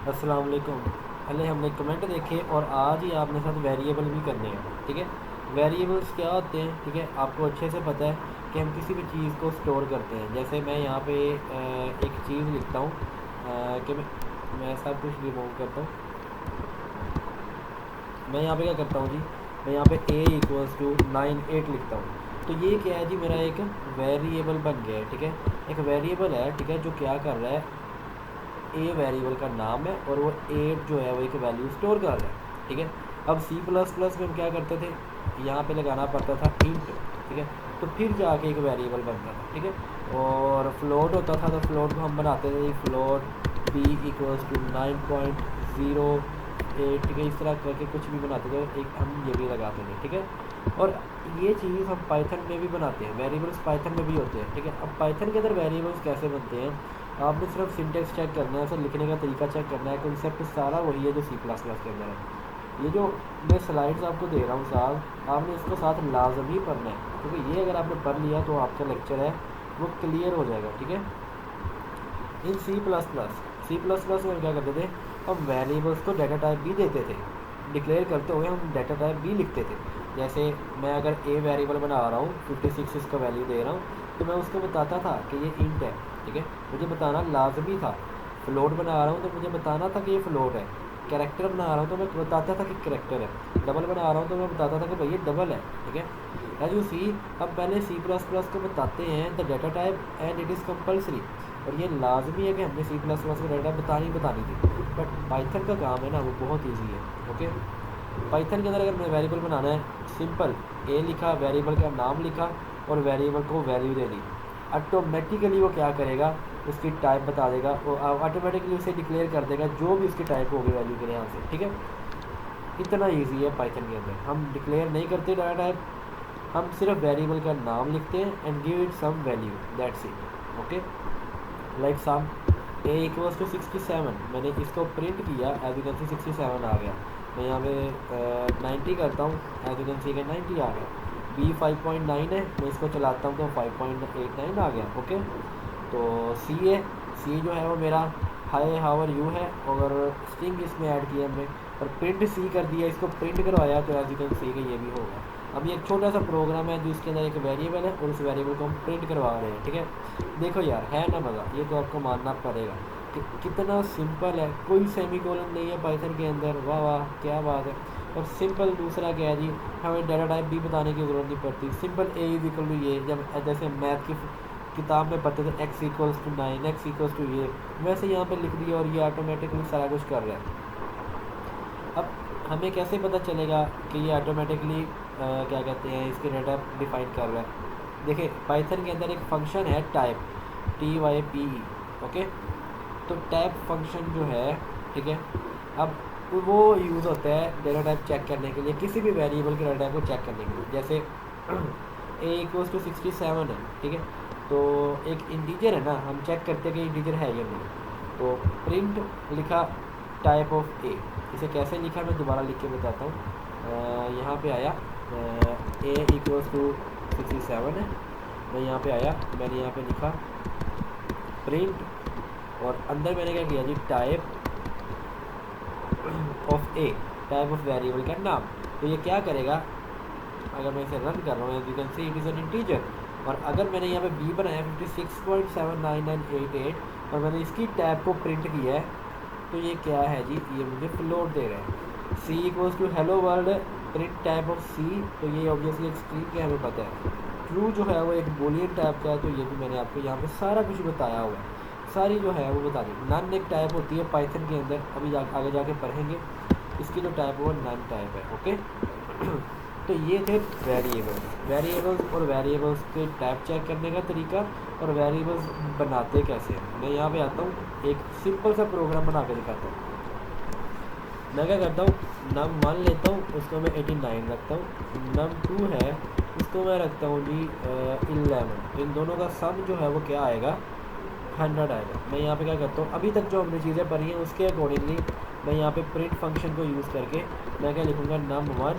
अस्सलाम वालेकुम। पहले हमने कमेंट देखे और आज ही आपने साथ वेरिएबल भी करने हैं, ठीक है। वेरिएबल्स क्या होते हैं, ठीक है, आपको अच्छे से पता है कि हम किसी भी चीज़ को स्टोर करते हैं। जैसे मैं यहाँ पे एक चीज़ लिखता हूँ कि मैं सब कुछ रिमूव करता हूँ। मैं यहाँ पे क्या करता हूँ जी, मैं यहाँ पे a = 9 8 लिखता हूँ। तो ये क्या है जी, मेरा एक वेरिएबल बन गया है, ठीक है। एक वेरिएबल है, ठीक है, जो क्या कर रहा है, ए वेरिएबल का नाम है और वो 8 जो है वो एक वैल्यू स्टोर कर रहा है, ठीक है। अब C++ में हम क्या करते थे, यहाँ पे लगाना पड़ता था इंट, ठीक है, तो फिर जाके एक वेरिएबल बनता था, ठीक है। और फ्लोट होता था तो फ्लोट को हम बनाते थे फ्लोट b = 9.08, ठीक है, इस तरह करके कुछ भी बनाते थे, एक हम ये भी लगाते थे, ठीक है। और ये चीज़ हम पाइथन में भी बनाते हैं, वेरिएबल्स पाइथन में भी होते हैं, ठीक है। अब पाइथन के अंदर वेरिएबल्स कैसे बनते हैं, आपने सिर्फ सिंटेक्स चेक करना है, उसे लिखने का तरीका चेक करना है, कॉन्सेप्ट सारा वही है जो C++ के अंदर है। ये जो मैं स्लाइड्स आपको दे रहा हूँ साहब, आपने इसको साथ लाजमी पढ़ना है, क्योंकि ये अगर आपने पढ़ लिया तो आपका लेक्चर है वो क्लियर हो जाएगा, ठीक है। इन C++ में हम क्या करते थे, हम वेरिएबल्स को डाटा टाइप भी देते थे, डिक्लेयर करते हुए हम डाटा टाइप भी लिखते थे। जैसे मैं अगर ए वेरिएबल बना रहा हूँ, 56 इसका वैल्यू दे रहा हूँ, तो मैं उसको बताता था कि ये इंट है, ठीक है, मुझे बताना लाजमी था। फ्लोट बना रहा हूँ तो मुझे बताना था कि ये फ्लोट है। कैरेक्टर बना रहा हूँ तो मैं बताता था कि कैरेक्टर है। डबल बना रहा हूँ तो मैं बताता था कि भाई ये डबल है, ठीक है। एज यू सी, हम पहले C++ को बताते हैं the data type and it is compulsory, और ये लाजमी है कि हमने C++ को डाटा बतानी थी। बट पाइथन का काम है ना, वो बहुत ईजी है, ओके। पाइथन के अंदर अगर मैं वेरिएबल बनाना है, सिंपल ए लिखा, वेरिएबल का नाम लिखा और वेरिएबल को वैल्यू दे दी, ऑटोमेटिकली वो क्या करेगा, उसकी टाइप बता देगा और ऑटोमेटिकली उसे डिक्लेयर कर देगा जो भी उसकी टाइप होगी वैल्यू के यहाँ से, ठीक है। इतना ईजी है पाइथन के अंदर। हम डिक्लेयर नहीं करते डाटा टाइप, हम सिर्फ वेरिएबल का नाम लिखते हैं and give it some value, that's it, okay. Like some a = 67, मैंने इसको प्रिंट किया, एज यू कैन सी 67 आ गया। मैं यहाँ पे 90 करता हूँ, एज यू कैन सी 90 आ गया। b 5.9 है, मैं इसको चलाता हूँ तो 5.89 आ गया, ओके। तो C है, C जो है वो मेरा हाय हाउ आर यू है, और स्ट्रिंग इसमें ऐड किया हमने और प्रिंट C कर दिया, इसको प्रिंट करवाया, तो एज यू कैन सी कि ये भी होगा। अब ये एक छोटा सा प्रोग्राम है जो इसके अंदर एक वेरिएबल है और उस वेरिएबल को हम प्रिंट करवा रहे हैं, ठीक है। देखो यार, है ना मज़ा, ये तो आपको मानना पड़ेगा कि कितना सिंपल है, कोई सेमीकोलन नहीं है पाइथन के अंदर, वाह वाह क्या बात है। और सिंपल दूसरा क्या है जी, हमें डाटा टाइप भी बताने की ज़रूरत नहीं पड़ती, सिंपल a = ये, जब जैसे मैथ की किताब में पढ़ते थे x = 9, x = ये, वैसे यहाँ पे लिख दिया और ये ऑटोमेटिकली सारा कुछ कर रहा है। अब हमें कैसे पता चलेगा कि ये ऑटोमेटिकली क्या कहते हैं, इसके डाटा डिफाइन कर रहा है। देखिए पाइथन के अंदर एक फंक्शन है टाइप, TYPE, ओके। तो टाइप फंक्शन जो है, ठीक है, अब वो यूज़ होता है डाटा टाइप चेक करने के लिए, किसी भी वेरिएबल के डाटा टाइप को चेक करने के लिए। जैसे a = 67 है, ठीक है, तो एक इंटीजर है ना, हम चेक करते हैं कि इंटीजर है या नहीं, तो प्रिंट लिखा टाइप ऑफ ए। इसे कैसे लिखा मैं दोबारा लिख के बताता हूँ। यहाँ पे आया a = 67 है, मैं यहाँ पे आया, मैंने यहाँ पे लिखा प्रिंट, और अंदर मैंने क्या किया जी, type of a, type of variable का नाम। तो ये क्या करेगा, अगर मैं इसे रन कर रहा हूँ, you can see it is an integer, और अगर मैंने यहाँ पे b बनाया 56.79988 और मैंने इसकी टैब को प्रिंट किया है, तो ये क्या है जी, ये मुझे फ्लोट दे रहा है। C = hello world, print type of C, तो ये ऑब्वियसली एक स्ट्रिंग के हमें पता है। ट्रू जो है वो एक बोलियन टाइप का है, तो ये भी मैंने आपको यहाँ पे सारा कुछ बताया हुआ है, सारी जो है वो बता दी। नन एक टाइप होती है पाइथन के अंदर, अभी आगे जाके पढ़ेंगे, इसकी जो टाइप है वो नन टाइप है, ओके। तो ये थे वेरिएबल्स और वेरिएबल्स के टाइप चेक करने का तरीका, और वेरिएबल्स बनाते कैसे हैं। मैं यहाँ पे आता हूँ, एक सिंपल सा प्रोग्राम बना के दिखाता हूँ। मैं क्या करता हूँ, num1 लेता हूँ, उसको मैं 89 रखता हूँ, num2 है, उसको मैं रखता हूँ जी 11। इन दोनों का सम जो है वो क्या आएगा, 100 आएगा। मैं यहाँ पे क्या करता हूँ, अभी तक जो हमने चीज़ें पढ़ी हैं उसके अकॉर्डिंगली मैं यहाँ पे प्रिंट फंक्शन को यूज़ करके मैं क्या लिखूँगा, num1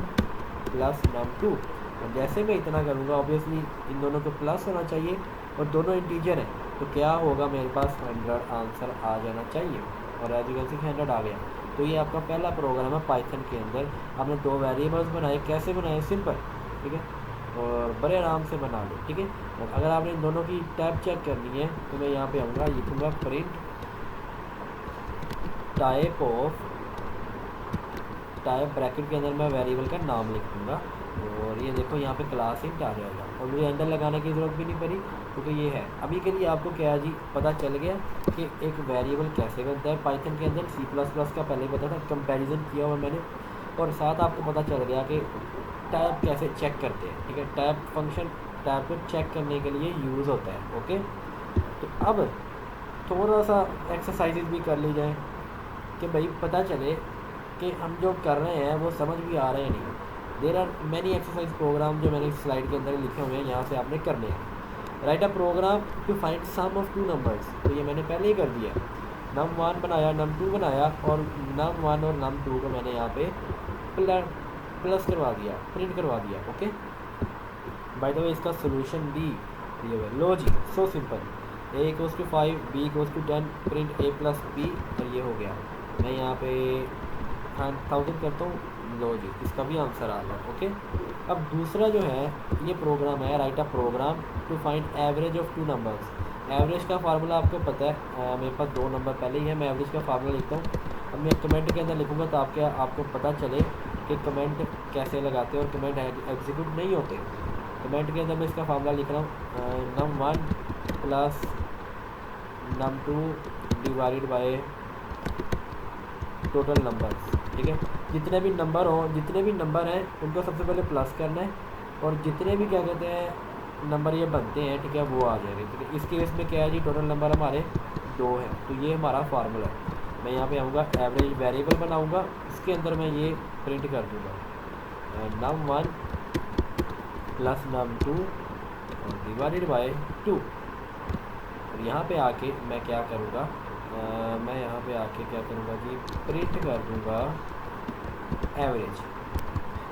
+ num2, और जैसे मैं इतना करूँगा ऑब्वियसली इन दोनों को प्लस होना चाहिए और दोनों इंटीजर हैं, तो क्या होगा, मेरे पास 100 आंसर आ जाना चाहिए। और एज यू कैन सी 100 आ गया। तो ये आपका पहला प्रोग्राम है पाइथन के अंदर। आपने 2 वेरिएबल्स बनाए, कैसे बनाए, सिंपल, ठीक है, और बड़े आराम से बना लो, ठीक है। और अगर आपने इन दोनों की टाइप चेक करनी है तो मैं यहाँ पे आऊँगा, लिखूँगा प्रिंट टाइप ब्रैकेट के अंदर मैं वेरिएबल का नाम लिख दूँगा, और ये देखो यहाँ पे क्लास इंट आ जाएगा, और मुझे अंदर लगाने की ज़रूरत भी नहीं पड़ी क्योंकि ये है। अभी के लिए आपको क्या है जी, पता चल गया कि एक वेरिएबल कैसे बनता है पाइथन के अंदर। C++ का पहले पता था, कंपैरिजन किया हुआ मैंने, और साथ आपको पता चल गया कि टाइप कैसे चेक करते हैं, ठीक है। टाइप फंक्शन टाइप को चेक करने के लिए यूज़ होता है, ओके। तो अब थोड़ा सा एक्सरसाइजेज भी कर ली जाए कि भाई पता चले कि हम जो कर रहे हैं वो समझ भी आ रहे हैं नहीं। There are many exercise program जो मैंने इस स्लाइड के अंदर लिखे हुए हैं, यहाँ से आपने करने हैं। Write a program to find sum of 2 numbers, तो ये मैंने पहले ही कर दिया। num1 बनाया, num2 बनाया, और num1 और num2 को मैंने यहाँ पे प्लस करवा दिया, प्रिंट करवा दिया, ओके। बाय द वे इसका सोल्यूशन डी दिया हुआ है, लो जी, so simple. a equals to 5, b equals to 10, print a plus b, और ये हो गया। मैं यहाँ पे 1000 करता हूँ, लो जी, इसका भी आंसर आ गया, ओके। अब दूसरा जो है ये प्रोग्राम है, write a program to find average of 2 numbers. Average का फार्मूला आपको पता है, मेरे पास 2 नंबर पहले ही है, मैं एवरेज का फार्मूला लिखता हूँ। अब मैं कमेंट के अंदर लिखूँगा तो आपको पता चले कि कमेंट कैसे लगाते हैं और कमेंट एग्जीक्यूट नहीं होते। कमेंट के अंदर मैं इसका फार्मूला लिख रहा हूँ, num1 plus num2 divided by total numbers, ठीक है। जितने भी नंबर हैं उनको सबसे पहले प्लस करना है, और जितने भी क्या कहते हैं नंबर ये बनते हैं, ठीक है, वो आ जाएंगे, ठीक है। इस केस में क्या है जी, टोटल नंबर हमारे 2 हैं, तो ये हमारा फार्मूला है। मैं यहाँ पे आऊँगा, एवरेज वेरिएबल बनाऊँगा, इसके अंदर मैं ये प्रिंट कर दूँगा, num1 plus num2 divided by 2। और यहाँ पे आके मैं क्या करूँगा, मैं यहाँ पे आके क्या करूँगा जी, प्रिंट कर दूँगा एवरेज।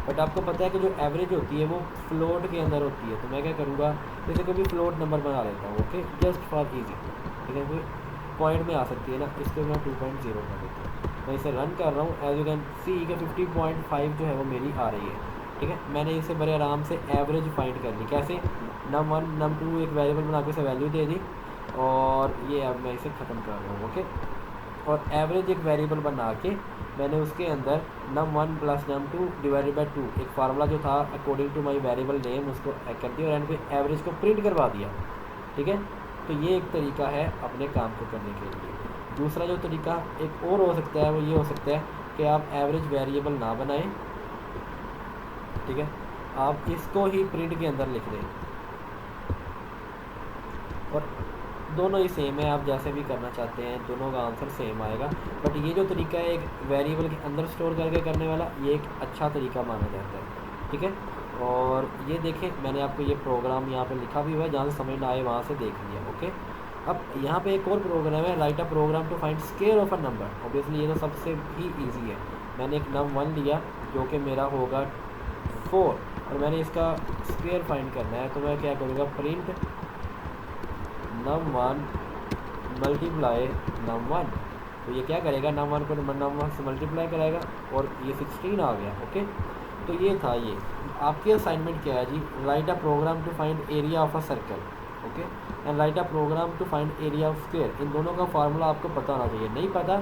बट आपको पता है कि जो एवरेज होती है वो फ्लोट के अंदर होती है, तो मैं क्या करूँगा, जैसे कोई भी फ्लोट नंबर बना लेता हूँ, ओके, जस्ट फॉर इजी, ठीक है। कोई पॉइंट में आ सकती है ना, इसको मैं 2.0 कर देता हूँ। मैं इसे रन कर रहा हूँ, एज यू कैन सी कि 50.5 जो है वो मेरी आ रही है, ठीक है। मैंने इसे बड़े आराम से एवरेज फाइंड कर ली, कैसे, num1 num2 एक वेरिएबल बना के इसे वैल्यू दे दी, और ये अब मैं इसे ख़त्म कर रहा हूँ, ओके। और एवरेज एक वेरिएबल बना के मैंने उसके अंदर num1 plus num2 divided by 2 एक फार्मूला जो था according to my variable name उसको कर दिया, और एंड पे एवरेज को प्रिंट करवा दिया, ठीक है। तो ये एक तरीका है अपने काम को करने के लिए। दूसरा जो तरीका एक और हो सकता है वो ये हो सकता है कि आप एवरेज वेरिएबल ना बनाएं, ठीक है, आप इसको ही प्रिंट के अंदर लिख दें, और दोनों ही सेम है, आप जैसे भी करना चाहते हैं दोनों का आंसर सेम आएगा। बट ये जो तरीका है एक वेरिएबल के अंदर स्टोर करके करने वाला, ये एक अच्छा तरीका माना जाता है, ठीक है। और ये देखें, मैंने आपको ये प्रोग्राम यहाँ पे लिखा भी हुआ है, जहाँ से समझ ना आए वहाँ से देख लिया, ओके। अब यहाँ पे एक और प्रोग्राम है, write a program to find square of a number. Obviously ये तो सबसे ही ईजी है। मैंने एक num1 लिया जो कि मेरा होगा 4, और मैंने इसका स्क्वायर फाइंड करना है, तो मैं क्या करूँगा, प्रिंट num1 मल्टीप्लाई num1। तो ये क्या करेगा, num1 को num1 से मल्टीप्लाई करेगा, और ये 16 आ गया, ओके। तो ये था, ये आपके असाइनमेंट क्या है जी, write a program to find area of a circle, okay, and write a program to find area of square. इन दोनों का फार्मूला आपको पता होना चाहिए, नहीं पता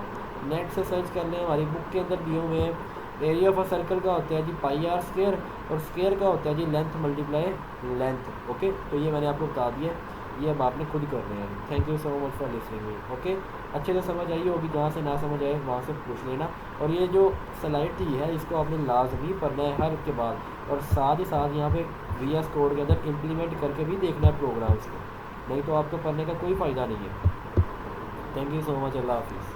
नेट से सर्च कर लें, हमारी बुक के अंदर दिए हुए हैं। एरिया ऑफ अ सर्कल का होता है जी πr स्क्वायर, और स्क्वायर का होता है जी लेंथ मल्टीप्लाई लेंथ, ओके। तो ये मैंने आपको बता दिया, ये अब आपने खुद करने हैं। Thank you so much for listening me, okay. अच्छे से समझ आई होगी, जहाँ से ना समझ आए वहाँ से पूछ लेना। और ये जो स्लाइड थी है इसको आपने लाजमी पढ़ना है हर के बाद, और साथ ही साथ यहाँ पे VS कोड के अंदर इम्प्लीमेंट करके भी देखना है प्रोग्राम्स को, नहीं तो आपको पढ़ने का कोई फ़ायदा नहीं है। थैंक यू सो मच, अल्लाह हाफिज़।